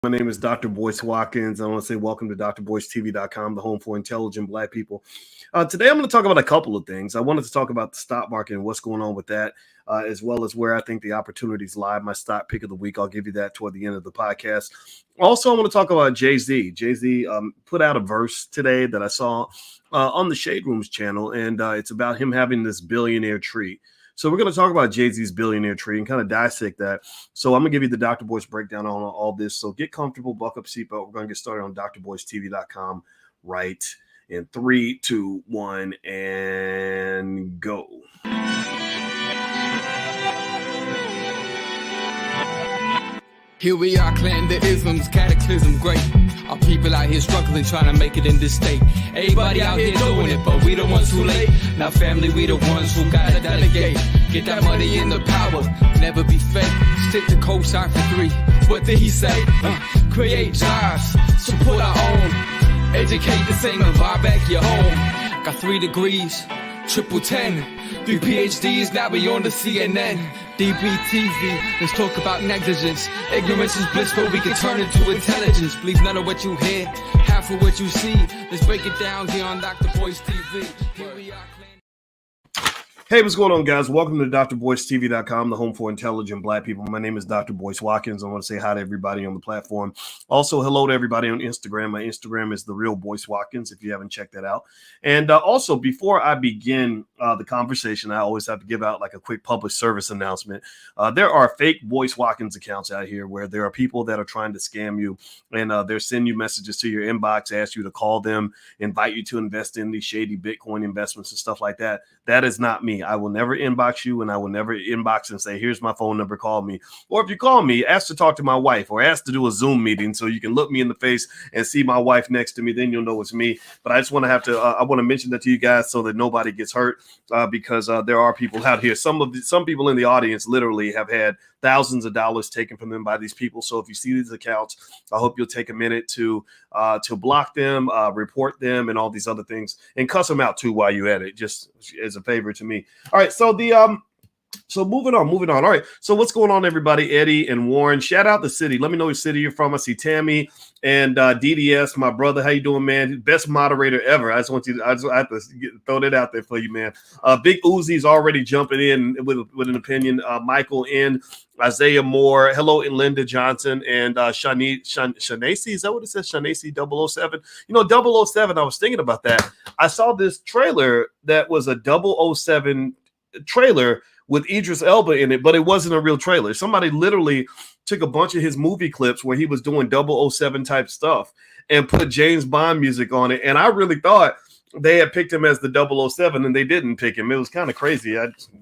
My name is Dr. Boyce Watkins. I want to say welcome to drboycetv.com, the home for intelligent Black people. Today, I'm going to talk about a couple of things. I wanted to talk about the stock market and what's going on with that, as well as where I think the opportunities lie. My stock pick of the week, I'll give you that toward the end of the podcast. Also, I want to talk about Jay-Z. Jay-Z put out a verse today that I saw on the Shade Rooms channel, and it's about him having this billionaire tree. So we're going to talk about Jay-Z's billionaire tree and kind of dissect that. So I'm going to give you the Dr. Boyce breakdown on all this. So get comfortable, buckle up, seatbelt. We're going to get started on drboycetv.com right in 3, 2, 1, and go. Here we are, clan the isms, cataclysm, great. Our people out here struggling, trying to make it in this state. Everybody out here doing it, but we the ones who late. Now family, we the ones who gotta delegate. Get that money in the power, never be fake. Stick to cosign for 3. What did he say? Create jobs, support our own. Educate the same and buy back your home. Got 3 degrees, triple 10. 3 PhDs, now we on the CNN. DBTV, let's talk about negligence. Ignorance is bliss, but we can turn it to intelligence. Believe none of what you hear, half of what you see. Let's break it down here on Dr. Boyce TV. Here we are. Hey, what's going on, guys? Welcome to drboycetv.com, the home for intelligent Black people. My name is Dr. Boyce Watkins. I want to say hi to everybody on the platform. Also, hello to everybody on Instagram. My Instagram is The Real Boyce Watkins, if you haven't checked that out. And also, before I begin the conversation, I always have to give out like a quick public service announcement. There are fake Boyce Watkins accounts out here where there are people that are trying to scam you, and they're sending you messages to your inbox, ask you to call them, invite you to invest in these shady Bitcoin investments and stuff like that. That is not me. I will never inbox you, and I will never inbox and say, here's my phone number, call me. Or if you call me, ask to talk to my wife or ask to do a Zoom meeting so you can look me in the face and see my wife next to me. Then you'll know it's me. But I just want to I want to mention that to you guys so that nobody gets hurt because there are people out here. Some people in the audience literally have had thousands of dollars taken from them by these people. So if you see these accounts, I hope you'll take a minute to block them, report them, and all these other things, and cuss them out too while you're at it, just as a favor to me. All right, so so moving on. All right, so what's going on, everybody? Eddie and Warren, shout out the city. Let me know which city you're from. I see Tammy and DDS, my brother. How you doing, man? Best moderator ever. I have to throw that out there for you, man. Big Uzi's already jumping in with an opinion. Michael N, Isaiah Moore, hello, and Linda Johnson, and Shanacy, is that what it says? Shanacy 007. You know, 007, I was thinking about that. I saw this trailer that was a 007 trailer with Idris Elba in it, but it wasn't a real trailer. Somebody literally took a bunch of his movie clips where he was doing 007 type stuff and put James Bond music on it. And I really thought they had picked him as the 007, and they didn't pick him. It was kind of crazy.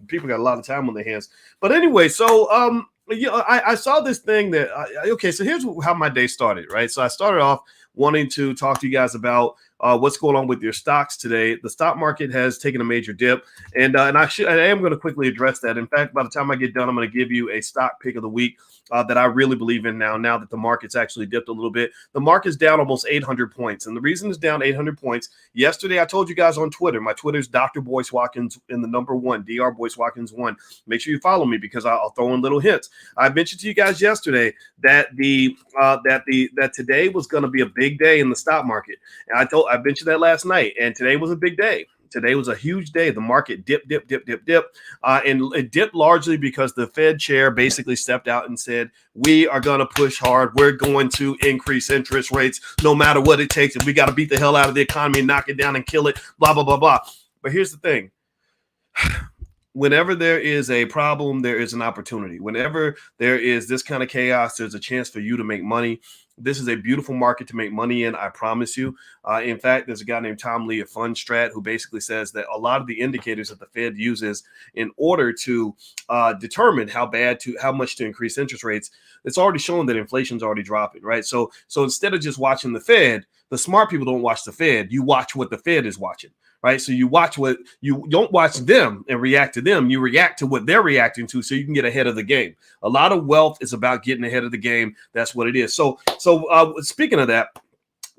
People got a lot of time on their hands. But anyway, so I saw this thing that okay. So here's how my day started. Right. So I started off wanting to talk to you guys about what's going on with your stocks today. The stock market has taken a major dip, and I am going to quickly address that. In fact, by the time I get done, I'm going to give you a stock pick of the week that I really believe in now that the market's actually dipped a little bit. The market's down almost 800 points, and the reason it's down 800 points, yesterday I told you guys on Twitter, my Twitter's Dr. Boyce Watkins in the number 1, Dr. Boyce Watkins 1. Make sure you follow me because I'll throw in little hints. I mentioned to you guys yesterday that that today was going to be a big day in the stock market, and I mentioned that last night, and today was a big day. Today was a huge day. The market dipped, and it dipped largely because the Fed chair basically stepped out and said, we are going to push hard. We're going to increase interest rates no matter what it takes. And we got to beat the hell out of the economy, knock it down and kill it, blah, blah, blah, blah. But here's the thing. Whenever there is a problem, there is an opportunity. Whenever there is this kind of chaos, there's a chance for you to make money. This is a beautiful market to make money in, I promise you. In fact, there's a guy named Tom Lee at Fundstrat who basically says that a lot of the indicators that the Fed uses in order to determine how much to increase interest rates, it's already shown that inflation's already dropping, right? So instead of just watching the Fed, the smart people don't watch the Fed. You watch what the Fed is watching. Right. So you don't watch them and react to them. You react to what they're reacting to so you can get ahead of the game. A lot of wealth is about getting ahead of the game. That's what it is. So speaking of that,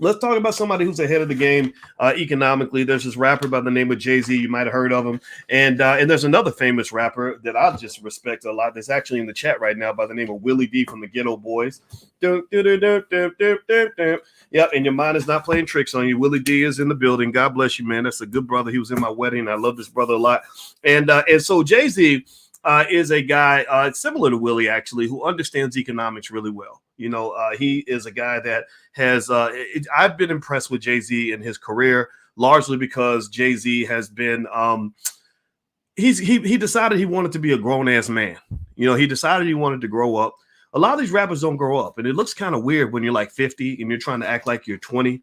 Let's talk about somebody who's ahead of the game economically. There's this rapper by the name of Jay-Z. You might have heard of him. And there's another famous rapper that I just respect a lot that's actually in the chat right now by the name of Willie D from the Ghetto Boys. Yep, and your mind is not playing tricks on you. Willie D is in the building. God bless you, man. That's a good brother. He was in my wedding. I love this brother a lot. And so Jay-Z is a guy similar to Willie, actually, who understands economics really well. He is a guy that has I've been impressed with Jay-Z in his career, largely because Jay-Z has been he decided he wanted to be a grown-ass man. He decided he wanted to grow up. A lot of these rappers don't grow up, and it looks kind of weird when you're like 50 and you're trying to act like you're 20.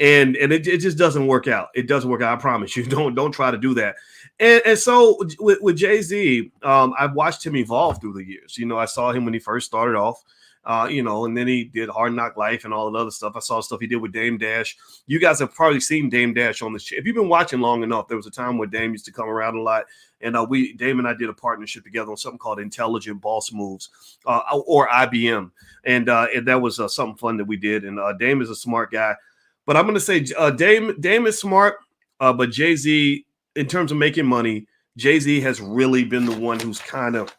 And it just doesn't work out. It doesn't work out. I promise you. Don't try to do that. And so with Jay-Z, I've watched him evolve through the years. I saw him when he first started off, and then he did Hard Knock Life and all that other stuff. I saw stuff he did with Dame Dash. You guys have probably seen Dame Dash on this. If you've been watching long enough, there was a time where Dame used to come around a lot. And Dame and I did a partnership together on something called Intelligent Boss Moves, or IBM. And that was something fun that we did. And Dame is a smart guy. But I'm going to say Dame is smart, but Jay-Z, in terms of making money, Jay-Z has really been the one who's kind of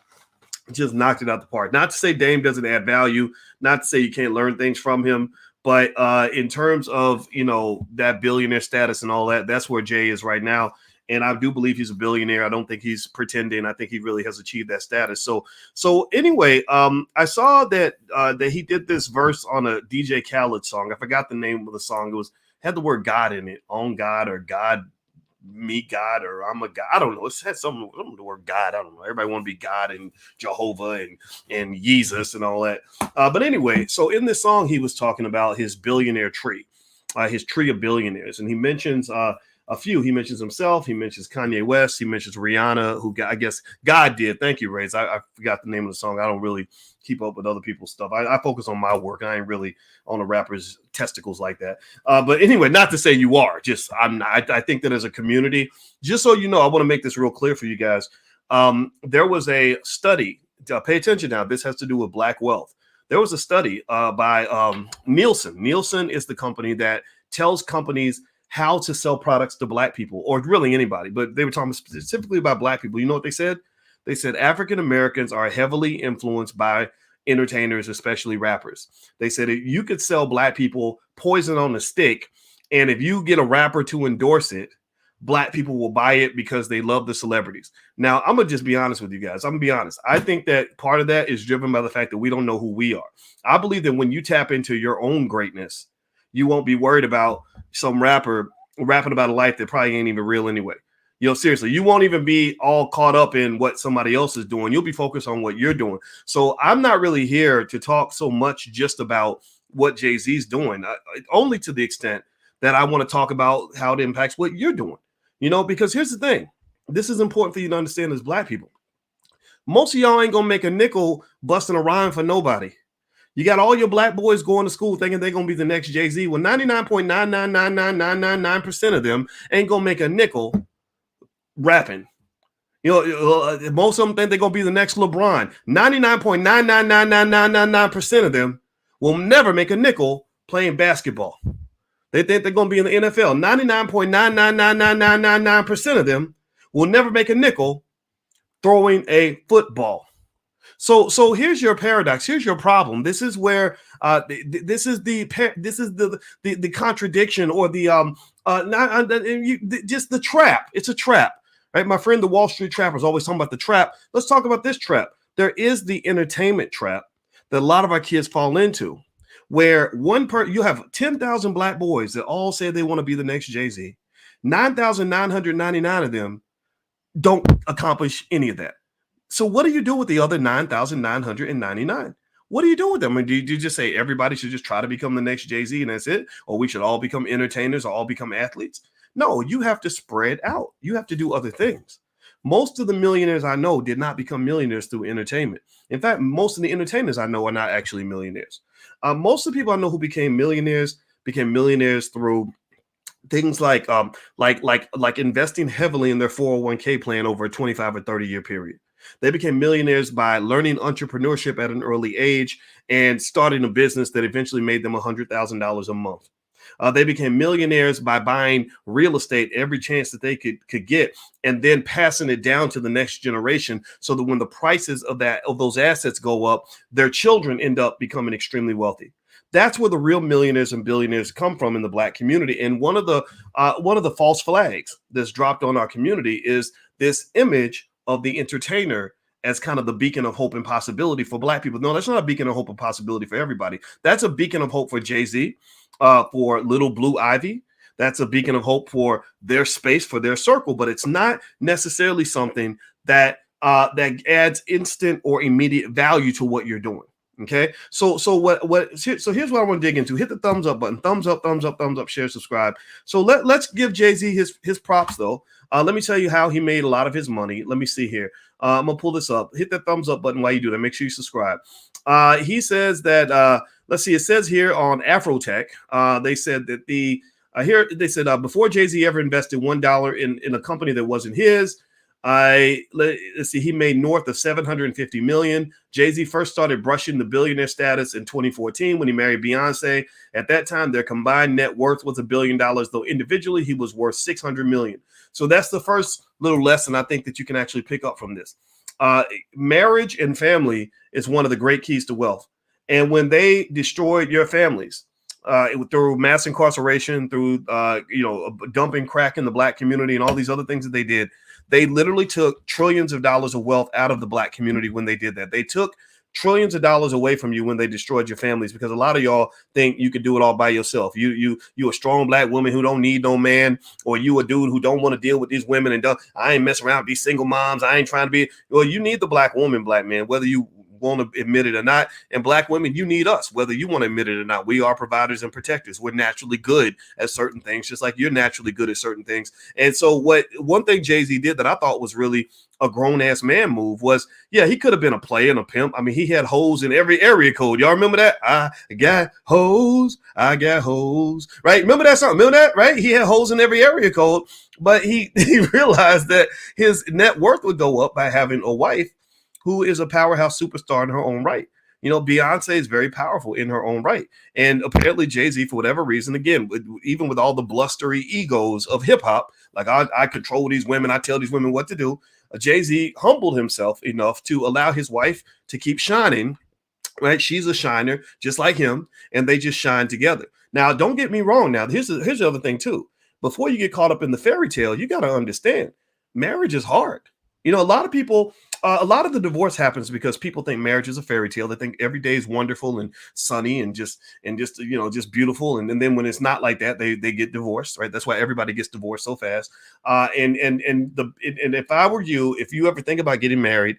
just knocked it out the park. Not to say Dame doesn't add value, not to say you can't learn things from him, but in terms of, that billionaire status and all that, that's where Jay is right now. And I do believe he's a billionaire. I don't think he's pretending. I think he really has achieved that status. So anyway, I saw that he did this verse on a DJ Khaled song. I forgot the name of the song. It had the word God in it, on God or God, me God, or I'm a God. I don't know. It had something the word God. I don't know. Everybody want to be God and Jehovah and Jesus and all that. But anyway, so in this song, he was talking about his billionaire tree, his tree of billionaires, and he mentions a few. He mentions himself. He mentions Kanye West. He mentions Rihanna, who I guess God did. Thank you, Rays. I forgot the name of the song. I don't really keep up with other people's stuff. I focus on my work. I ain't really on the rapper's testicles like that. But anyway, not to say you are. Just I'm not. I think that as a community, just so you know, I want to make this real clear for you guys. There was a study. Pay attention now. This has to do with Black wealth. There was a study by Nielsen. Nielsen is the company that tells companies how to sell products to Black people, or really anybody, but they were talking specifically about Black people. You know what they said? They said African Americans are heavily influenced by entertainers, especially rappers. They said if you could sell Black people poison on a stick, and if you get a rapper to endorse it, Black people will buy it because they love the celebrities. Now, I'm gonna just be honest with you guys. I'm gonna be honest. I think that part of that is driven by the fact that we don't know who we are. I believe that when you tap into your own greatness, you won't be worried about some rapper rapping about a life that probably ain't even real anyway. Seriously, you won't even be all caught up in what somebody else is doing. You'll be focused on what you're doing. So I'm not really here to talk so much just about what Jay-Z's doing, only to the extent that I want to talk about how it impacts what you're doing. Because here's the thing. This is important for you to understand as Black people. Most of y'all ain't going to make a nickel busting a rhyme for nobody. You got all your Black boys going to school thinking they're going to be the next Jay-Z. Well, 99.9999999% of them ain't going to make a nickel rapping. Most of them think they're going to be the next LeBron. 99.9999999% of them will never make a nickel playing basketball. They think they're going to be in the NFL. 99.9999999% of them will never make a nickel throwing a football. So here's your paradox. Here's your problem. This is where this is the contradiction, or just the trap. It's a trap, right? My friend, the Wall Street Trapper, is always talking about the trap. Let's talk about this trap. There is the entertainment trap that a lot of our kids fall into, where you have 10,000 Black boys that all say they want to be the next Jay-Z. 9,999 of them don't accomplish any of that. So what do you do with the other 9,999? What do you do with them? I mean, do you just say everybody should just try to become the next Jay-Z and that's it? Or we should all become entertainers or all become athletes? No, you have to spread out. You have to do other things. Most of the millionaires I know did not become millionaires through entertainment. In fact, most of the entertainers I know are not actually millionaires. Most of the people I know who became millionaires through things like investing heavily in their 401k plan over a 25 or 30 year period. They became millionaires by learning entrepreneurship at an early age and starting a business that eventually made them $100,000 a month. They became millionaires by buying real estate every chance that they could get, and then passing it down to the next generation, so that when the prices of those assets go up, their children end up becoming extremely wealthy. That's where the real millionaires and billionaires come from in the Black community. And one of the false flags that's dropped on our community is this image of the entertainer as kind of the beacon of hope and possibility for Black people. No, that's not a beacon of hope and possibility for everybody. That's a beacon of hope for Jay-Z, for Little Blue Ivy. That's a beacon of hope for their space, for their circle, but it's not necessarily something that adds instant or immediate value to what you're doing. Okay, so here's what I want to dig into. Hit the thumbs up button, thumbs up, share, subscribe. So let's give Jay-Z his props though. Let me tell you how he made a lot of his money. Let me see here. I'm gonna pull this up. Hit that thumbs up button while you do that. Make sure you subscribe. He says that let's see. It says here on Afrotech, they said that before Jay-Z ever invested $1 in a company that wasn't his. Let's see, he made north of 750 million. Jay-Z first started brushing the billionaire status in 2014 when he married Beyonce. At that time, their combined net worth was $1 billion, though individually he was worth 600 million. So that's the first little lesson I think that you can actually pick up from this. Marriage and family is one of the great keys to wealth. And when they destroyed your families, through mass incarceration, through dumping crack in the Black community and all these other things that they did, they literally took trillions of dollars of wealth out of the Black community when they did that. They took trillions of dollars away from you when they destroyed your families, because a lot of y'all think you could do it all by yourself. You a strong Black woman who don't need no man, or you a dude who don't want to deal with these women and I ain't messing around with these single moms. I ain't trying to be. Well, you need the Black woman, Black man, whether you want to admit it or not. And Black women, you need us, whether you want to admit it or not. We are providers and protectors. We're naturally good at certain things, just like you're naturally good at certain things. And so one thing Jay-Z did that I thought was really a grown-ass man move was, yeah, he could have been a player and a pimp. I mean, he had hoes in every area code. Y'all remember that? I got hoes, right? Remember that song? Remember that, right? He had hoes in every area code, but he realized that his net worth would go up by having a wife who is a powerhouse superstar in her own right. You know, Beyonce is very powerful in her own right. And apparently Jay-Z, for whatever reason, again, even with all the blustery egos of hip hop, like I control these women, I tell these women what to do. Jay-Z humbled himself enough to allow his wife to keep shining, right? She's a shiner just like him, and they just shine together. Now, don't get me wrong. Now, here's the other thing too. Before you get caught up in the fairy tale, you got to understand marriage is hard. You know, a lot of people, a lot of the divorce happens because people think marriage is a fairy tale. They think every day is wonderful and sunny and just beautiful. And then when it's not like that, they get divorced, right? That's why everybody gets divorced so fast. And if I were you, if you ever think about getting married,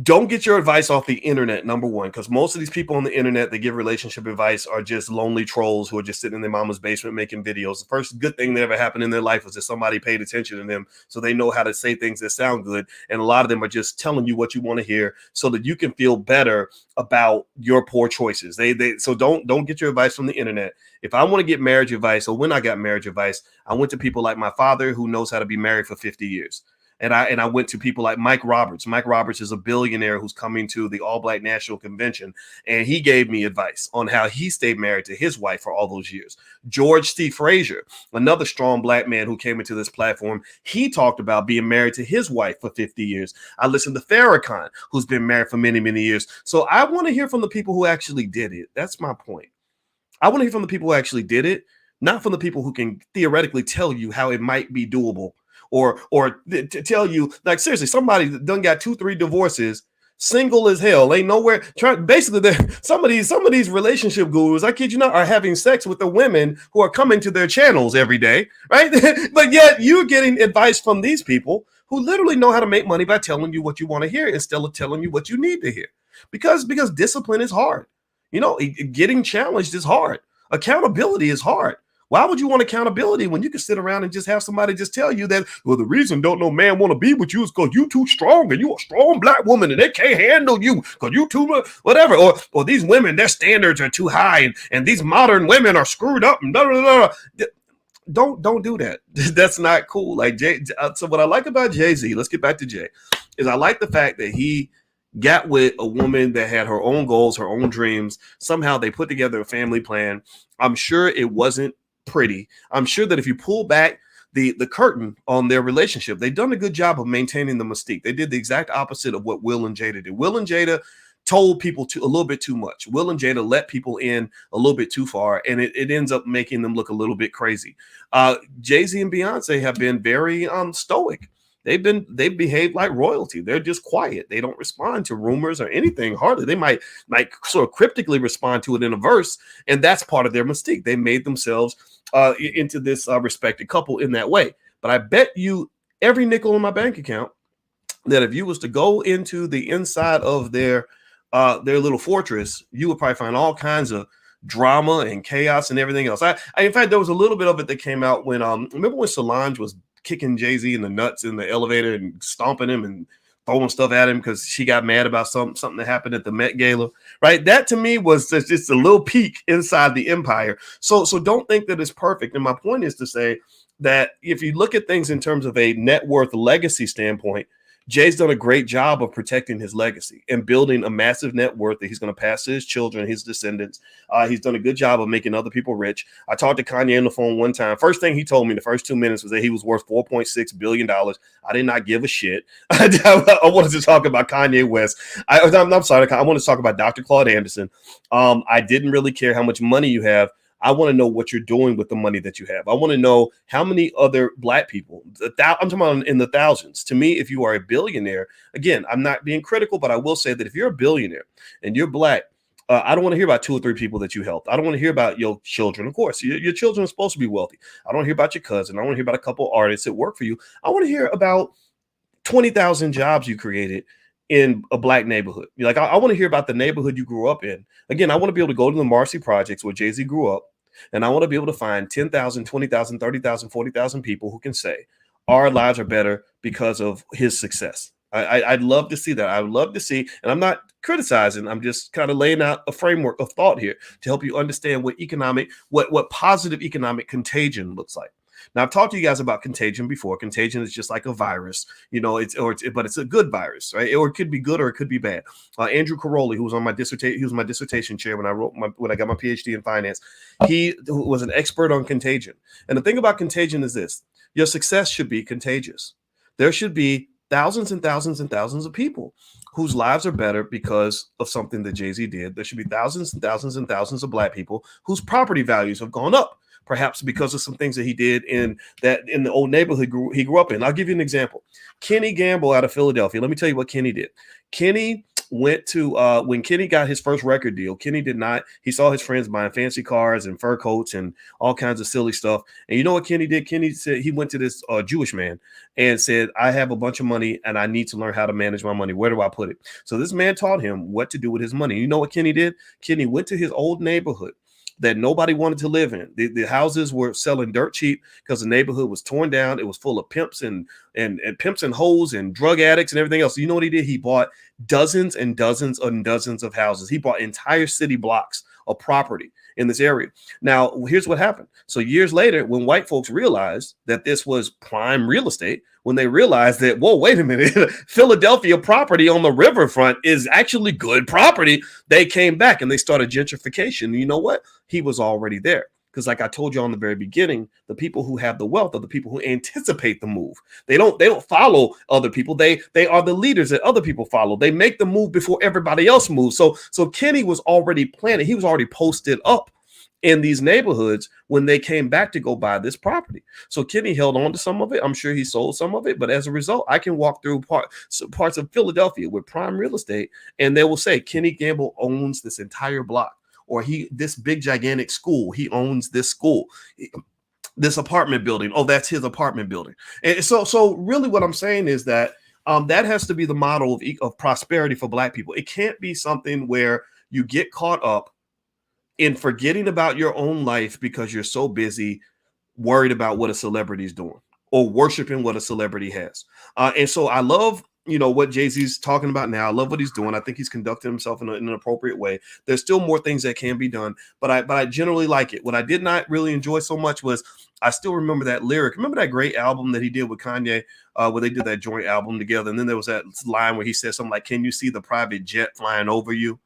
don't get your advice off the internet, number one, because most of these people on the internet that give relationship advice are just lonely trolls who are just sitting in their mama's basement making videos. The first good thing that ever happened in their life was that somebody paid attention to them, so they know how to say things that sound good. And a lot of them are just telling you what you want to hear so that you can feel better about your poor choices. So don't get your advice from the internet. If I want to get marriage advice, or when I got marriage advice, I went to people like my father, who knows how to be married for 50 years. And I went to people like Mike Roberts. Mike Roberts is a billionaire who's coming to the All Black National Convention, and he gave me advice on how he stayed married to his wife for all those years. George C. Frazier, another strong Black man who came into this platform, he talked about being married to his wife for 50 years. I listened to Farrakhan, who's been married for many, many years. So I want to hear from the people who actually did it. That's my point. I want to hear from the people who actually did it, not from the people who can theoretically tell you how it might be doable. Or to tell you, like, seriously, somebody done got 2-3 divorces, single as hell, ain't nowhere. Basically, some of these relationship gurus, I kid you not, are having sex with the women who are coming to their channels every day, right? But yet you're getting advice from these people who literally know how to make money by telling you what you want to hear instead of telling you what you need to hear. Because discipline is hard. You know, getting challenged is hard. Accountability is hard. Why would you want accountability when you can sit around and just have somebody just tell you that, well, the reason don't no man want to be with you is because you too strong and you a strong Black woman and they can't handle you because you too much, whatever. Or these women, their standards are too high and these modern women are screwed up and blah, blah, blah. Don't do that. That's not cool. Like so what I like about Jay-Z, let's get back to Jay, is I like the fact that he got with a woman that had her own goals, her own dreams. Somehow they put together a family plan. I'm sure it wasn't pretty. I'm sure that if you pull back the curtain on their relationship, they've done a good job of maintaining the mystique. They did the exact opposite of what Will and Jada did. Will and Jada told people a little bit too much. Will and Jada let people in a little bit too far, and it ends up making them look a little bit crazy. Jay-Z and Beyonce have been very stoic. They've behaved like royalty. They're just quiet. They don't respond to rumors or anything. Hardly. They might sort of cryptically respond to it in a verse, and that's part of their mystique. They made themselves into this respected couple in that way. But I bet you every nickel in my bank account that if you was to go into the inside of their little fortress, you would probably find all kinds of drama and chaos and everything else. In fact, there was a little bit of it that came out when remember when Solange was kicking Jay-Z in the nuts in the elevator and stomping him and throwing stuff at him because she got mad about something that happened at the Met Gala, right? That to me was just a little peek inside the empire. So don't think that it's perfect. And my point is to say that if you look at things in terms of a net worth legacy standpoint, Jay's done a great job of protecting his legacy and building a massive net worth that he's going to pass to his children, his descendants. He's done a good job of making other people rich. I talked to Kanye on the phone one time. First thing he told me in the first 2 minutes was that he was worth $4.6 billion. I did not give a shit. I wanted to talk about Kanye West. I'm sorry. I wanted to talk about Dr. Claude Anderson. I didn't really care how much money you have. I want to know what you're doing with the money that you have. I want to know how many other Black people, I'm talking about in the thousands. To me, if you are a billionaire, again, I'm not being critical, but I will say that if you're a billionaire and you're Black, I don't want to hear about 2 or 3 people that you helped. I don't want to hear about your children. Of course, your children are supposed to be wealthy. I don't want to hear about your cousin. I don't want to hear about a couple artists that work for you. I want to hear about 20,000 jobs you created in a Black neighborhood. Like, I want to hear about the neighborhood you grew up in. Again, I want to be able to go to the Marcy projects where Jay-Z grew up, and I want to be able to find 10,000, 20,000, 30,000, 40,000 people who can say our lives are better because of his success. I'd love to see that. I would love to see, and I'm not criticizing, I'm just kind of laying out a framework of thought here to help you understand what positive economic contagion looks like. Now, I've talked to you guys about contagion before. Contagion is just like a virus, but it's a good virus, right? Or it could be good or it could be bad. Andrew Caroli, who was my dissertation chair when I got my PhD in finance, he was an expert on contagion. And the thing about contagion is this: your success should be contagious. There should be thousands and thousands and thousands of people whose lives are better because of something that Jay-Z did. There should be thousands and thousands and thousands of Black people whose property values have gone up, perhaps because of some things that he did in the old neighborhood he grew up in. I'll give you an example. Kenny Gamble out of Philadelphia. Let me tell you what Kenny did. Kenny went to when Kenny got his first record deal, he saw his friends buying fancy cars and fur coats and all kinds of silly stuff. And you know what Kenny did? Kenny said he went to this Jewish man and said, I have a bunch of money and I need to learn how to manage my money. Where do I put it? So this man taught him what to do with his money. You know what Kenny did? Kenny went to his old neighborhood that nobody wanted to live in. The houses were selling dirt cheap because the neighborhood was torn down. It was full of pimps and pimps and hoes and drug addicts and everything else. You know what he did? He bought dozens and dozens and dozens of houses. He bought entire city blocks of property in this area. Now, here's what happened. So years later, when white folks realized that this was prime real estate, when they realized that, whoa, wait a minute, Philadelphia property on the riverfront is actually good property, they came back and they started gentrification. And you know what? He was already there. Because like I told you on the very beginning, the people who have the wealth are the people who anticipate the move. They don't follow other people. They are the leaders that other people follow. They make the move before everybody else moves. So Kenny was already planning. He was already posted up in these neighborhoods when they came back to go buy this property. So Kenny held on to some of it. I'm sure he sold some of it. But as a result, I can walk through parts of Philadelphia with prime real estate, and they will say Kenny Gamble owns this entire block. Or this big gigantic school, he owns this school, this apartment building. Oh, that's his apartment building. And so really what I'm saying is that that has to be the model of prosperity for Black people. It can't be something where you get caught up in forgetting about your own life because you're so busy worried about what a celebrity is doing or worshiping what a celebrity has. And so I love what Jay-Z's talking about now. I love what he's doing. I think he's conducting himself in an appropriate way. There's still more things that can be done, but I generally like it. What I did not really enjoy so much was I still remember that lyric. Remember that great album that he did with Kanye, where they did that joint album together, and then there was that line where he said something like, "Can you see the private jet flying over you?"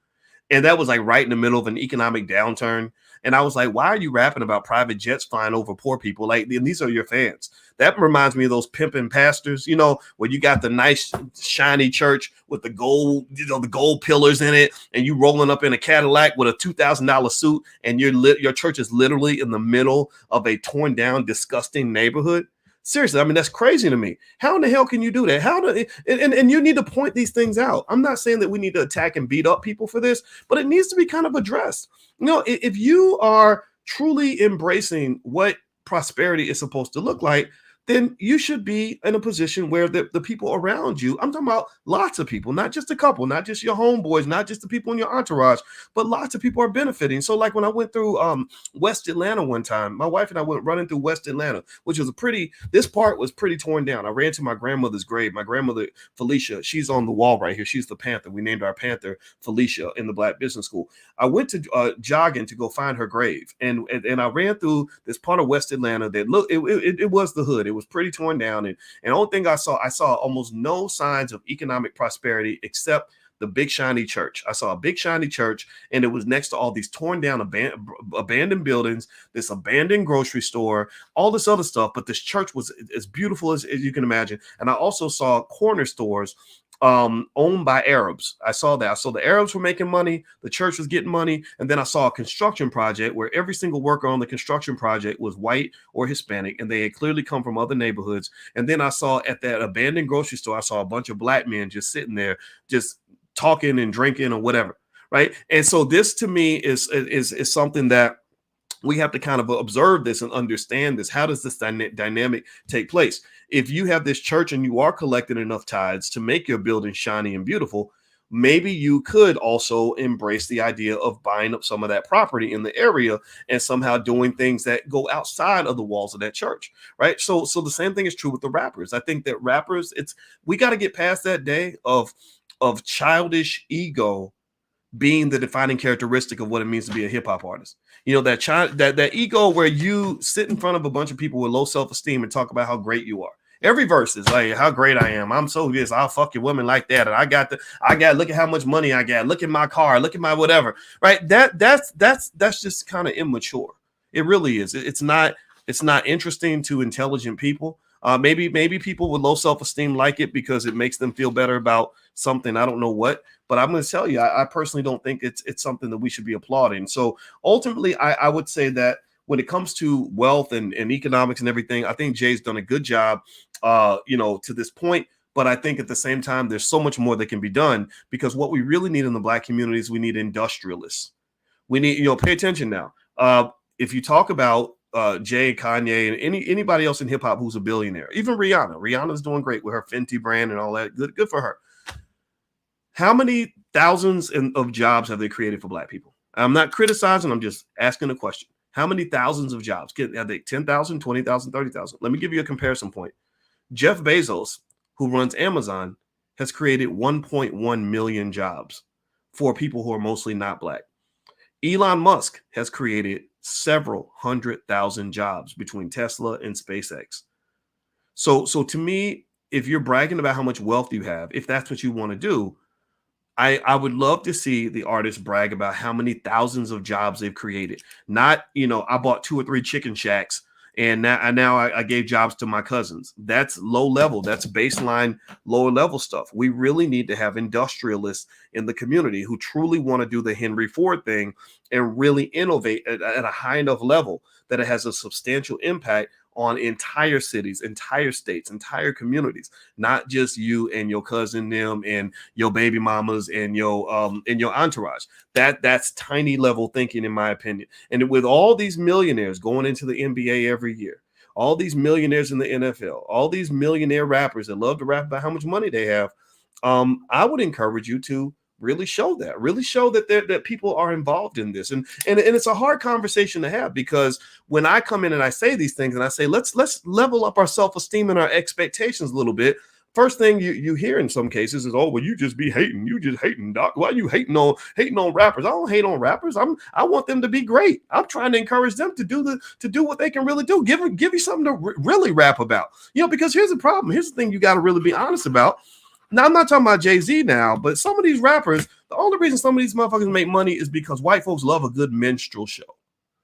And that was like right in the middle of an economic downturn. And I was like, why are you rapping about private jets flying over poor people? Like, and these are your fans. That reminds me of those pimping pastors, where you got the nice shiny church with the gold, the gold pillars in it, and you rolling up in a Cadillac with a $2,000 suit, and your church is literally in the middle of a torn down, disgusting neighborhood. Seriously, I mean, that's crazy to me. How in the hell can you do that? And you need to point these things out. I'm not saying that we need to attack and beat up people for this, but it needs to be kind of addressed. If you are truly embracing what prosperity is supposed to look like, then you should be in a position where the people around you, I'm talking about lots of people, not just a couple, not just your homeboys, not just the people in your entourage, but lots of people are benefiting. So like when I went through West Atlanta one time, my wife and I went running through West Atlanta, which was this part was pretty torn down. I ran to my grandmother's grave. My grandmother, Felicia, she's on the wall right here. She's the Panther. We named our Panther Felicia in the Black Business School. I went to jogging to go find her grave. And I ran through this part of West Atlanta that looked, it was the hood. It was pretty torn down. And the only thing I saw almost no signs of economic prosperity except the big shiny church. I saw a big shiny church, and it was next to all these torn down abandoned buildings, this abandoned grocery store, all this other stuff. But this church was as beautiful as you can imagine. And I also saw corner stores owned by Arabs. I saw that. I saw the Arabs were making money, the church was getting money, and then I saw a construction project where every single worker on the construction project was white or Hispanic, and they had clearly come from other neighborhoods. And then I saw at that abandoned grocery store, I saw a bunch of black men just sitting there, just talking and drinking or whatever, right? And so this to me is something that we have to kind of observe this and understand this. How does this dynamic take place? If you have this church and you are collecting enough tithes to make your building shiny and beautiful, maybe you could also embrace the idea of buying up some of that property in the area and somehow doing things that go outside of the walls of that church, right? So the same thing is true with the rappers. I think that rappers, we got to get past that day of childish ego being the defining characteristic of what it means to be a hip hop artist. That ego where you sit in front of a bunch of people with low self-esteem and talk about how great you are. Every verse is like how great I am. I'm so this. I'll fuck your woman like that. And I got look at how much money I got. Look at my car. Look at my whatever. Right. That's just kind of immature. It really is. It's not interesting to intelligent people. Maybe people with low self-esteem like it because it makes them feel better about something. I don't know what, but I'm going to tell you, I personally don't think it's something that we should be applauding. So ultimately, I would say that when it comes to wealth and economics and everything, I think Jay's done a good job, to this point. But I think at the same time, there's so much more that can be done, because what we really need in the Black communities, we need industrialists. We need, pay attention now. If you talk about Jay, Kanye, and anybody else in hip hop who's a billionaire, even Rihanna's doing great with her Fenty brand and all that. Good for her. How many thousands of jobs have they created for Black people? I'm not criticizing. I'm just asking a question. How many thousands of jobs? Are they 10,000, 20,000, 30,000? Let me give you a comparison point. Jeff Bezos, who runs Amazon, has created 1.1 million jobs for people who are mostly not Black. Elon Musk has created several 100,000 jobs between Tesla and SpaceX. So to me, if you're bragging about how much wealth you have, if that's what you want to do, I would love to see the artists brag about how many thousands of jobs they've created. Not, I bought 2 or 3 chicken shacks and now I gave jobs to my cousins. That's low level. That's baseline lower level stuff. We really need to have industrialists in the community who truly want to do the Henry Ford thing and really innovate at a high enough level that it has a substantial impact on entire cities, entire states, entire communities, not just you and your cousin them and your baby mamas and your entourage. That's tiny level thinking, in my opinion. And with all these millionaires going into the NBA every year, all these millionaires in the NFL, all these millionaire rappers that love to rap about how much money they have, I would encourage you to really show that people are involved in this. And it's a hard conversation to have, because when I come in and I say these things and I say, let's level up our self-esteem and our expectations a little bit. first thing you hear in some cases is, oh, well, you just be hating. You just hating, doc. Why are you hating on rappers? I don't hate on rappers. I want them to be great. I'm trying to encourage them to do what they can really do. Give you something to really rap about. Because here's the problem. Here's the thing you got to really be honest about. Now, I'm not talking about Jay-Z now, but some of these rappers, the only reason some of these motherfuckers make money is because white folks love a good minstrel show.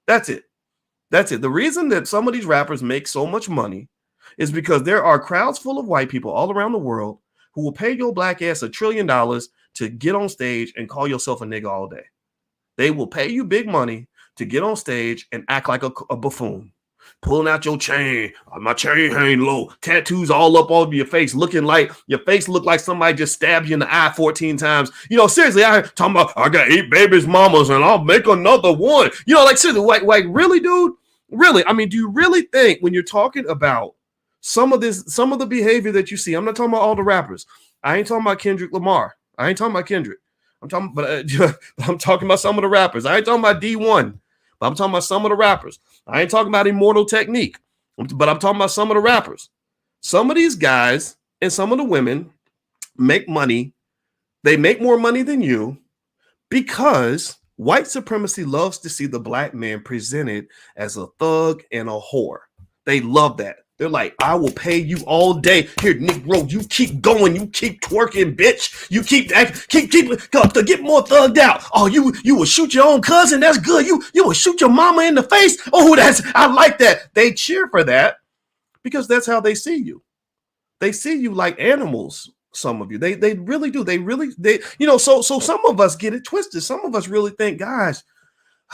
That's it. The reason that some of these rappers make so much money is because there are crowds full of white people all around the world who will pay your black ass $1 trillion to get on stage and call yourself a nigga all day. They will pay you big money to get on stage and act like a buffoon. Pulling out your chain. My chain hang low. Tattoos all up over your face, looking like your face look like somebody just stabbed you in the eye 14 times. Seriously, I talking about I got 8 babies mamas and I'll make another one. Like seriously, like really, dude? Really? I mean, do you really think when you're talking about some of the behavior that you see, I'm not talking about all the rappers. I ain't talking about Kendrick Lamar. I ain't talking about Kendrick. I'm talking about some of the rappers. I ain't talking about D1, but I'm talking about some of the rappers. I ain't talking about Immortal Technique, but I'm talking about some of the rappers. Some of these guys and some of the women make money. They make more money than you because white supremacy loves to see the black man presented as a thug and a whore. They love that. They're like, I will pay you all day. Here, Negro, you keep going. You keep twerking, bitch. You keep to get more thugged out. Oh, you will shoot your own cousin. That's good. You will shoot your mama in the face. Oh, I like that. They cheer for that because that's how they see you. They see you like animals. Some of you, they really do. So some of us get it twisted. Some of us really think, guys,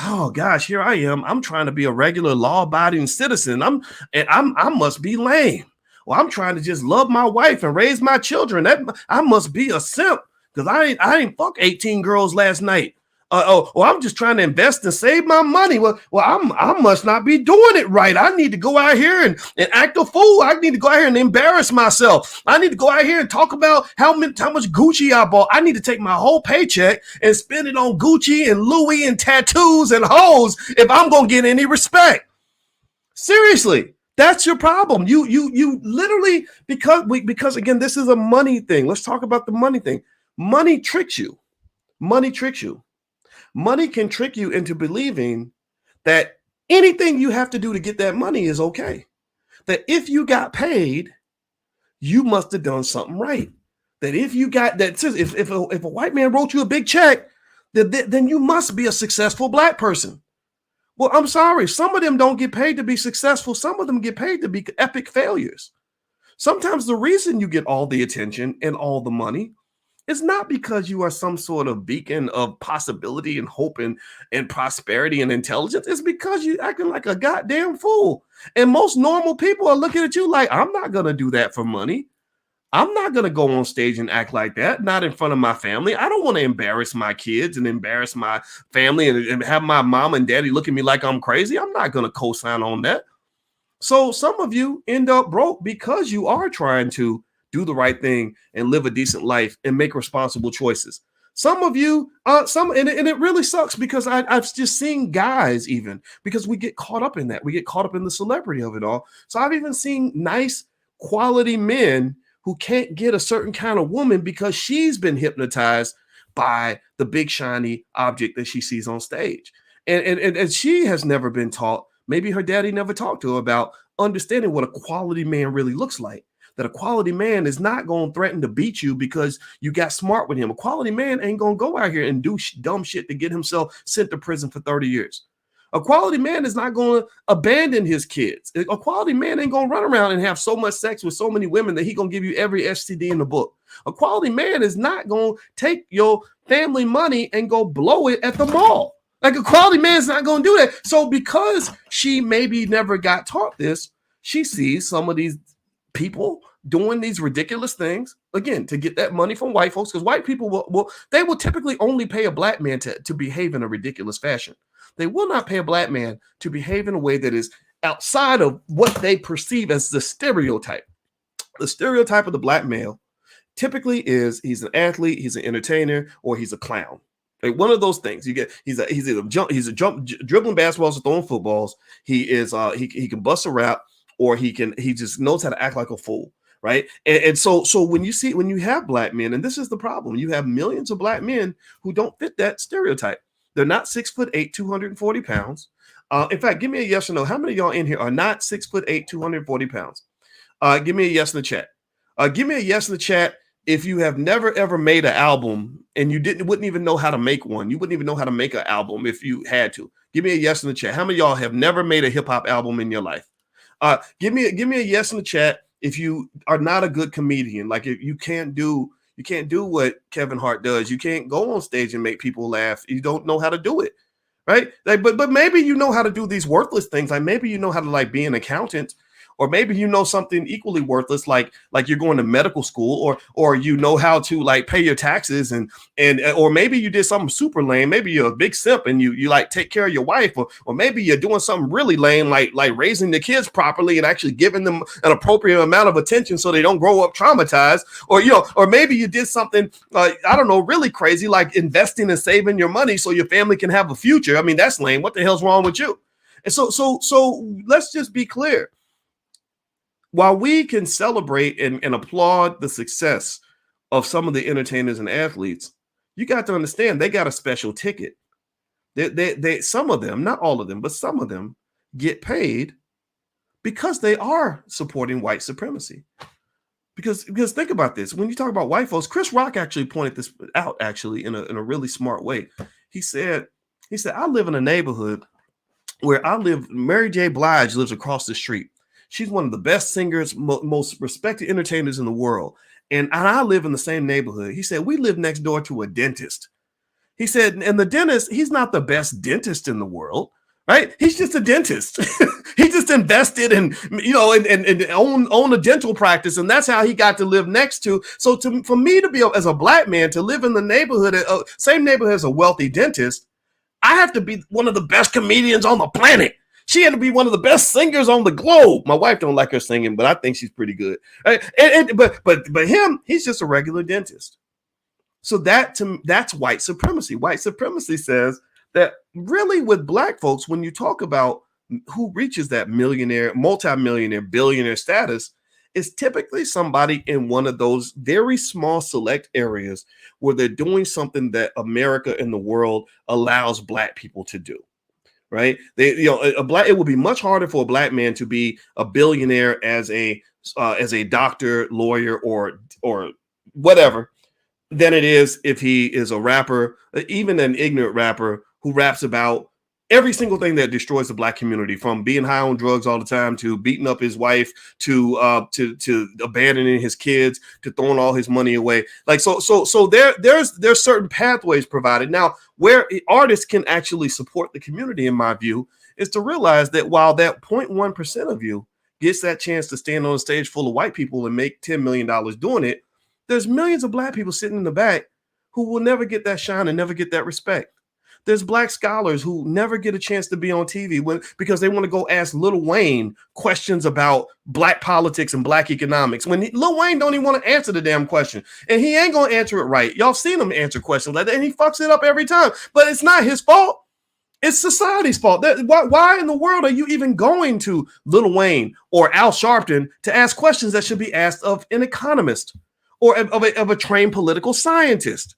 oh gosh, here I am. I'm trying to be a regular law-abiding citizen. I must be lame. Well, I'm trying to just love my wife and raise my children. I must be a simp because I ain't fuck 18 girls last night. I'm just trying to invest and save my money. Well, I must not be doing it right. I need to go out here and act a fool. I need to go out here and embarrass myself. I need to go out here and talk about how much Gucci I bought. I need to take my whole paycheck and spend it on Gucci and Louis and tattoos and hoes if I'm going to get any respect. Seriously, that's your problem. You literally, because again, this is a money thing. Let's talk about the money thing. Money tricks you. Money tricks you. Money can trick you into believing that anything you have to do to get that money is okay. That if you got paid, you must have done something right. That if you got that, if a white man wrote you a big check, then you must be a successful black person. Well, I'm sorry. Some of them don't get paid to be successful. Some of them get paid to be epic failures. Sometimes the reason you get all the attention and all the money it's not because you are some sort of beacon of possibility and hope and prosperity and intelligence. It's because you're acting like a goddamn fool. And most normal people are looking at you like, I'm not going to do that for money. I'm not going to go on stage and act like that, not in front of my family. I don't want to embarrass my kids and embarrass my family and have my mom and daddy look at me like I'm crazy. I'm not going to co-sign on that. So some of you end up broke because you are trying to do the right thing and live a decent life and make responsible choices. Some of you, and it really sucks because I've just seen guys even because we get caught up in that. We get caught up in the celebrity of it all. So I've even seen nice quality men who can't get a certain kind of woman because she's been hypnotized by the big shiny object that she sees on stage. And she has never been taught, maybe her daddy never talked to her about understanding what a quality man really looks like. That a quality man is not going to threaten to beat you because you got smart with him. A quality man ain't going to go out here and do dumb shit to get himself sent to prison for 30 years. A quality man is not going to abandon his kids. A quality man ain't going to run around and have so much sex with so many women that he going to give you every STD in the book. A quality man is not going to take your family money and go blow it at the mall. Like a quality man is not going to do that. So because she maybe never got taught this, she sees some of these people doing these ridiculous things again to get that money from white folks because white people will typically only pay a black man to behave in a ridiculous fashion. They will not pay a black man to behave in a way that is outside of what they perceive as the stereotype. The stereotype of the black male typically is he's an athlete, he's an entertainer, or he's a clown. Like one of those things. You get he's dribbling basketballs or throwing footballs. He can bust a rap. Or he just knows how to act like a fool. right? And so when you have black men, and this is the problem, you have millions of black men who don't fit that stereotype. They're not 6'8", 240 pounds. In fact, give me a yes or no. How many of y'all in here are not 6'8", 240 pounds? Give me a yes in the chat. Give me a yes in the chat if you have never ever made an album and you wouldn't even know how to make one. You wouldn't even know how to make an album if you had to. Give me a yes in the chat. How many of y'all have never made a hip hop album in your life? Give me a yes in the chat if you are not a good comedian. Like if you can't do what Kevin Hart does. You can't go on stage and make people laugh. You don't know how to do it, right? Like, but maybe you know how to do these worthless things. Like maybe you know how to like be an accountant. Or maybe you know something equally worthless, like you're going to medical school, or you know how to like pay your taxes, and or maybe you did something super lame. Maybe you're a big simp and you like take care of your wife, or maybe you're doing something really lame, like raising the kids properly and actually giving them an appropriate amount of attention so they don't grow up traumatized, or maybe you did something I don't know, really crazy, like investing and saving your money so your family can have a future. I mean, that's lame. What the hell's wrong with you? And so let's just be clear. While we can celebrate and applaud the success of some of the entertainers and athletes, you got to understand they got a special ticket. They some of them, not all of them, but some of them get paid because they are supporting white supremacy. Because think about this. When you talk about white folks, Chris Rock actually pointed this out actually in a really smart way. He said, I live in a neighborhood where Mary J. Blige lives across the street. She's one of the best singers, most respected entertainers in the world. And I live in the same neighborhood. He said, we live next door to a dentist. He said, and the dentist, he's not the best dentist in the world, right? He's just a dentist. He just invested and own a dental practice. And that's how he got to live next to. So for me to be, as a black man, to live in the neighborhood, same neighborhood as a wealthy dentist, I have to be one of the best comedians on the planet. She had to be one of the best singers on the globe. My wife don't like her singing, but I think she's pretty good. Right? But him, he's just a regular dentist. So that's white supremacy. White supremacy says that really with black folks, when you talk about who reaches that millionaire, multimillionaire, billionaire status, is typically somebody in one of those very small select areas where they're doing something that America and the world allows black people to do. Right? It would be much harder for a black man to be a billionaire as a doctor, lawyer, or whatever than it is if he is a rapper, even an ignorant rapper who raps about every single thing that destroys the black community, from being high on drugs all the time, to beating up his wife, to abandoning his kids, to throwing all his money away. Like so there's certain pathways provided. Now, where artists can actually support the community, in my view, is to realize that while that 0.1% of you gets that chance to stand on a stage full of white people and make $10 million doing it, there's millions of black people sitting in the back who will never get that shine and never get that respect. There's black scholars who never get a chance to be on TV because they want to go ask Lil Wayne questions about black politics and black economics, when Lil Wayne don't even want to answer the damn question. And he ain't going to answer it right. Y'all seen him answer questions like that, and he fucks it up every time. But it's not his fault. It's society's fault. Why in the world are you even going to Lil Wayne or Al Sharpton to ask questions that should be asked of an economist or of a trained political scientist?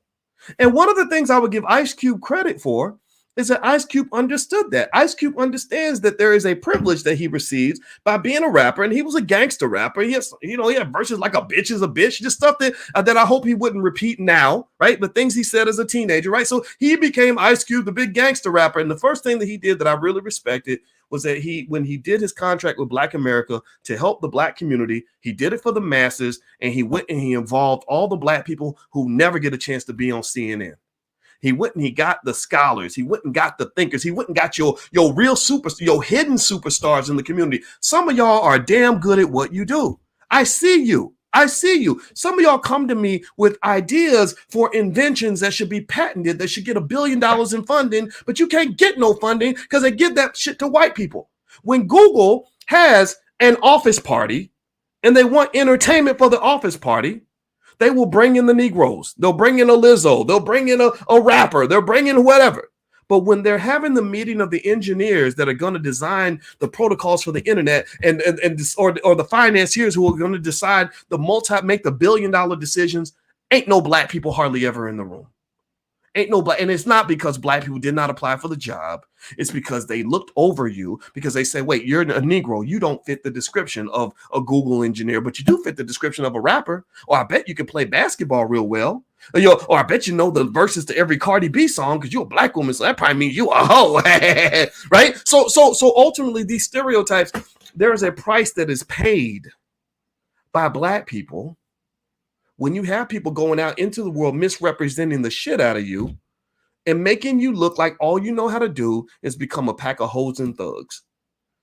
And one of the things I would give Ice Cube credit for is that Ice Cube understood that. Ice Cube understands that there is a privilege that he receives by being a rapper, and he was a gangster rapper. He had verses like "a bitch is a bitch," just stuff that I hope he wouldn't repeat now, right? But things he said as a teenager, right? So he became Ice Cube, the big gangster rapper. And the first thing that he did that I really respected was that when he did his contract with Black America to help the black community, he did it for the masses, and he went and he involved all the black people who never get a chance to be on CNN. He went and he got the scholars. He went and got the thinkers. He went and got your real your hidden superstars in the community. Some of y'all are damn good at what you do. I see you. Some of y'all come to me with ideas for inventions that should be patented, that should get $1 billion in funding, but you can't get no funding because they give that shit to white people. When Google has an office party and they want entertainment for the office party, they will bring in the Negroes. They'll bring in a Lizzo. They'll bring in a rapper. They'll bring in whatever. But when they're having the meeting of the engineers that are going to design the protocols for the internet or the financiers who are going to decide make the billion-dollar decisions, ain't no black people hardly ever in the room. Ain't no black, and it's not because black people did not apply for the job. It's because they looked over you because they say, wait, you're a Negro. You don't fit the description of a Google engineer, but you do fit the description of a rapper. Or I bet you can play basketball real well. Or I bet you know the verses to every Cardi B song because you're a black woman. So that probably means you a hoe, right? So ultimately, these stereotypes, there is a price that is paid by black people when you have people going out into the world misrepresenting the shit out of you and making you look like all you know how to do is become a pack of hoes and thugs.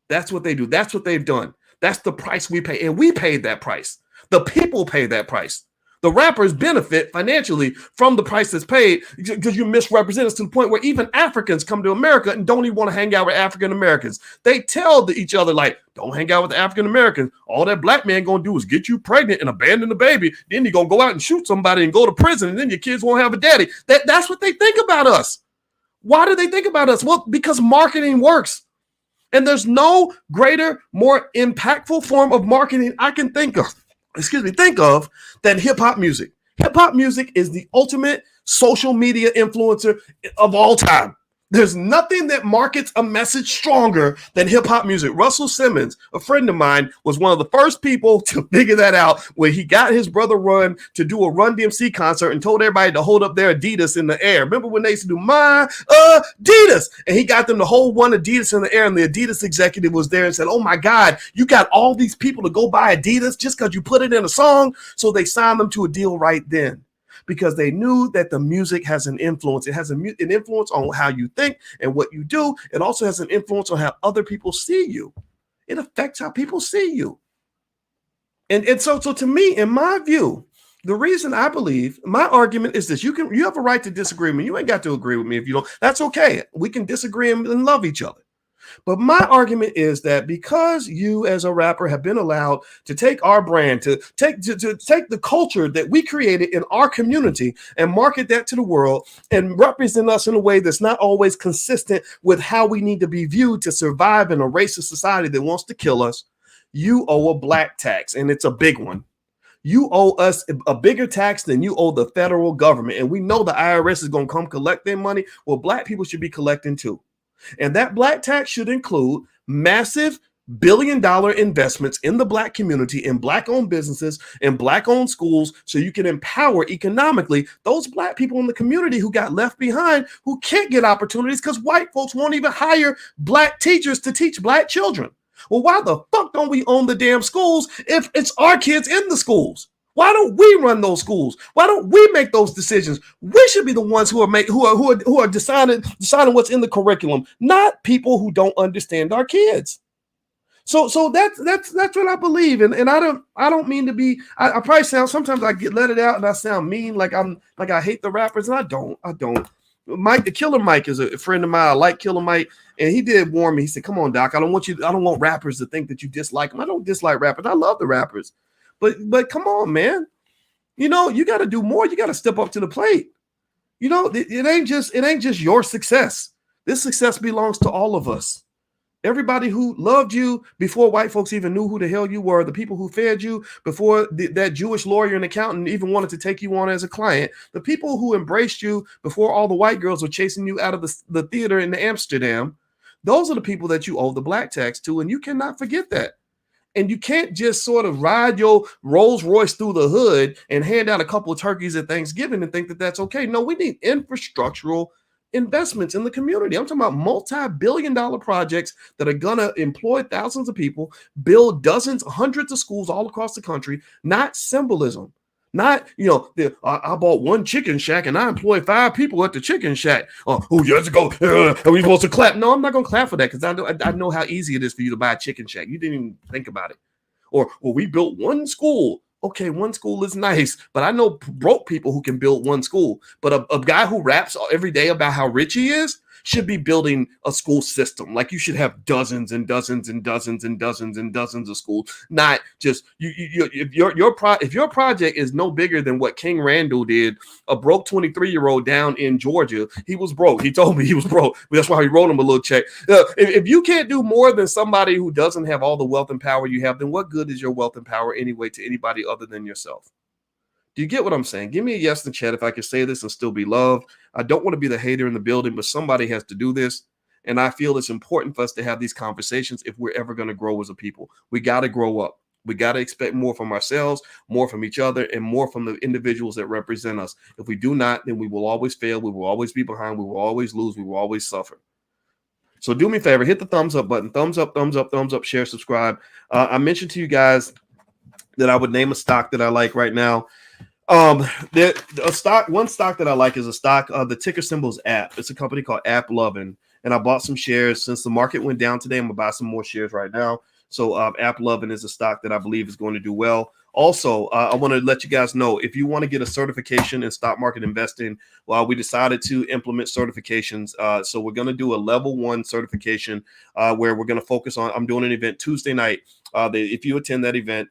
That's what they do. That's what they've done. That's the price we pay. And we paid that price. The people pay that price. The rappers benefit financially from the price that's paid because you misrepresent us to the point where even Africans come to America and don't even want to hang out with African Americans. They tell each other, like, don't hang out with the African Americans. All that black man going to do is get you pregnant and abandon the baby. Then you're going to go out and shoot somebody and go to prison, and then your kids won't have a daddy. That's what they think about us. Why do they think about us? Well, because marketing works. And there's no greater, more impactful form of marketing I can think of than hip hop music. Hip hop music is the ultimate social media influencer of all time. There's nothing that markets a message stronger than hip hop music. Russell Simmons, a friend of mine, was one of the first people to figure that out when he got his brother Run to do a Run DMC concert and told everybody to hold up their Adidas in the air. Remember when they used to do my Adidas? And he got them to hold one Adidas in the air, and the Adidas executive was there and said, oh my God, you got all these people to go buy Adidas just because you put it in a song? So they signed them to a deal right then, because they knew that the music has an influence. It has an influence on how you think and what you do. It also has an influence on how other people see you. It affects how people see you. And so to me, in my view, the reason I believe, my argument is this: you have a right to disagree with me. You ain't got to agree with me if you don't. That's okay. We can disagree and love each other. But my argument is that because you as a rapper have been allowed to take our brand, to take the culture that we created in our community and market that to the world and represent us in a way that's not always consistent with how we need to be viewed to survive in a racist society that wants to kill us, you owe a black tax, and it's a big one. You owe us a bigger tax than you owe the federal government. And we know the IRS is going to come collect their money. Well, black people should be collecting too. And that black tax should include massive billion-dollar investments in the black community, in black-owned businesses, in black-owned schools, so you can empower economically those black people in the community who got left behind, who can't get opportunities because white folks won't even hire black teachers to teach black children. Well, why the fuck don't we own the damn schools if it's our kids in the schools? Why don't we run those schools? Why don't we make those decisions? We should be the ones who are deciding what's in the curriculum, not people who don't understand our kids. So that's what I believe, and I don't mean to be. I probably sound, sometimes I let it out and I sound mean, like I hate the rappers, and I don't. Mike, the Killer Mike, is a friend of mine. I like Killer Mike, and he did warn me. He said, "Come on, Doc, I don't want rappers to think that you dislike them. I don't dislike rappers. I love the rappers." But come on, man. You know, you got to do more. You got to step up to the plate. You know, it ain't just your success. This success belongs to all of us. Everybody who loved you before white folks even knew who the hell you were, the people who fed you before that Jewish lawyer and accountant even wanted to take you on as a client, the people who embraced you before all the white girls were chasing you out of the theater in Amsterdam, those are the people that you owe the black tax to, and you cannot forget that. And you can't just sort of ride your Rolls Royce through the hood and hand out a couple of turkeys at Thanksgiving and think that that's okay. No, we need infrastructural investments in the community. I'm talking about multi-billion-dollar projects that are going to employ thousands of people, build dozens, hundreds of schools all across the country, not symbolism. Not, I bought one chicken shack and I employ 5 people at the chicken shack. Years ago, are we supposed to clap? No, I'm not going to clap for that because I know how easy it is for you to buy a chicken shack. You didn't even think about it. Or we built one school. Okay, one school is nice, but I know broke people who can build one school. But a guy who raps every day about how rich he is, should be building a school system. Like you should have dozens and dozens and dozens and dozens and dozens of schools, not just if your project is no bigger than what King Randall did, a broke 23-year-old down in Georgia. He was broke. He told me he was broke. That's why he wrote him a little check. If you can't do more than somebody who doesn't have all the wealth and power you have, then what good is your wealth and power anyway to anybody other than yourself? Do you get what I'm saying? Give me a yes in the chat if I can say this and still be loved. I don't want to be the hater in the building, but somebody has to do this. And I feel it's important for us to have these conversations if we're ever going to grow as a people. We got to grow up. We got to expect more from ourselves, more from each other, and more from the individuals that represent us. If we do not, then we will always fail. We will always be behind. We will always lose. We will always suffer. So do me a favor, hit the thumbs up button. Thumbs up, thumbs up, thumbs up, share, subscribe. I mentioned to you guys that I would name a stock that I like right now. One stock that I like is a stock, the ticker symbol is App. It's a company called App Lovin', and I bought some shares since the market went down today. I'm gonna buy some more shares right now. So App Lovin' is a stock that I believe is going to do well. Also, I want to let you guys know, if you want to get a certification in stock market investing, well, we decided to implement certifications. So we're going to do a level 1 certification where we're going to focus on, I'm doing an event Tuesday night. If you attend that event,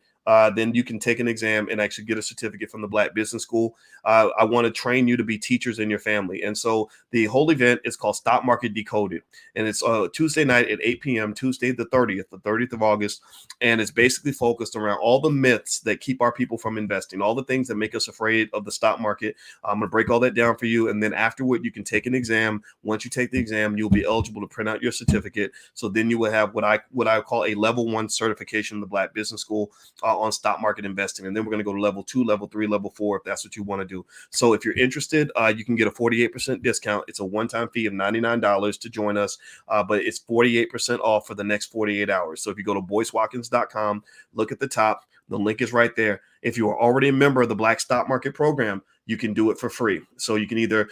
then you can take an exam and actually get a certificate from the Black Business School. I want to train you to be teachers in your family. And so the whole event is called Stock Market Decoded. And it's Tuesday night at 8 p.m., Tuesday the 30th of August. And it's basically focused around all the myths that keep our people from investing, all the things that make us afraid of the stock market. I'm going to break all that down for you. And then afterward, you can take an exam. Once you take the exam, you'll be eligible to print out your certificate. So then you will have what I call a level 1 certification in the Black Business School on stock market investing. And then we're going to go to level 2, level 3, level 4, if that's what you want to do. So if you're interested, you can get a 48% discount. It's a one-time fee of $99 to join us, but it's 48% off for the next 48 hours. So if you go to boycewatkins.com, look at the top, the link is right there. If you are already a member of the Black Stock Market Program, you can do it for free. So you can either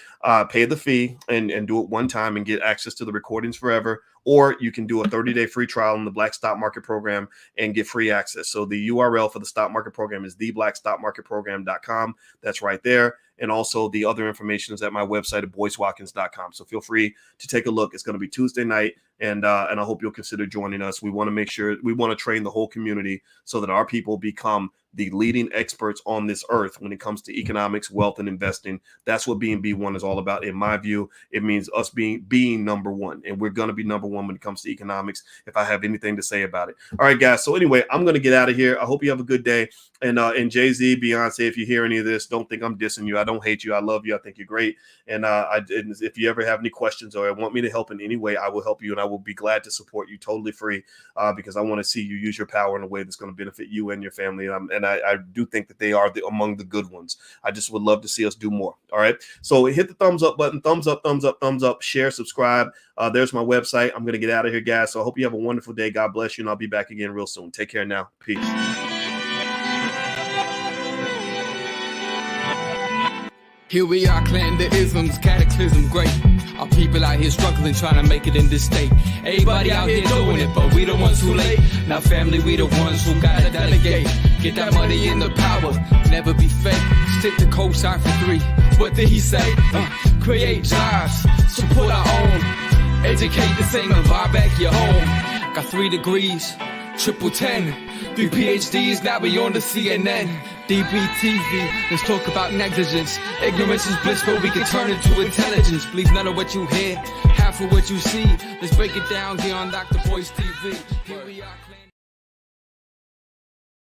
pay the fee and do it one time and get access to the recordings forever, or you can do a 30-day free trial in the Black Stock Market Program and get free access. So the URL for the stock market program is theblackstockmarketprogram.com. That's right there. And also the other information is at my website at boycewatkins.com. So feel free to take a look. It's going to be Tuesday night, and I hope you'll consider joining us. We want to make sure, we want to train the whole community so that our people become the leading experts on this earth when it comes to economics, wealth, and investing. That's what being B1 is all about. In my view, it means us being number one, and we're going to be number one when it comes to economics, if I have anything to say about it. All right, guys. So anyway, I'm going to get out of here. I hope you have a good day. And Jay-Z, Beyonce, if you hear any of this, don't think I'm dissing you. I don't hate you. I love you. I think you're great. And if you ever have any questions or want me to help in any way, I will help you, and I will be glad to support you totally free because I want to see you use your power in a way that's going to benefit you and your family. And I do think that they are among the good ones. I just would love to see us do more. All right. So hit the thumbs up button, thumbs up, thumbs up, thumbs up, share, subscribe. There's my website. I'm going to get out of here, guys. So I hope you have a wonderful day. God bless you. And I'll be back again real soon. Take care now. Peace. Here we are, clan the isms, cataclysm, great. Our people out here struggling, trying to make it in this state. Everybody out here doing it, but we the ones who late. Now family, we the ones who gotta delegate. Get that money in the power, never be fake. Stick to co-sign for 3. What did he say? Create jobs, support our own. Educate the same and buy back your home. Got 3 degrees, triple 10. 3 PhDs, now we on the CNN. DBTV, let's talk about negligence. Ignorance is bliss, but we can turn it to intelligence. Believe none of what you hear, half of what you see. Let's break it down here on Dr. Boyce TV. Here we are.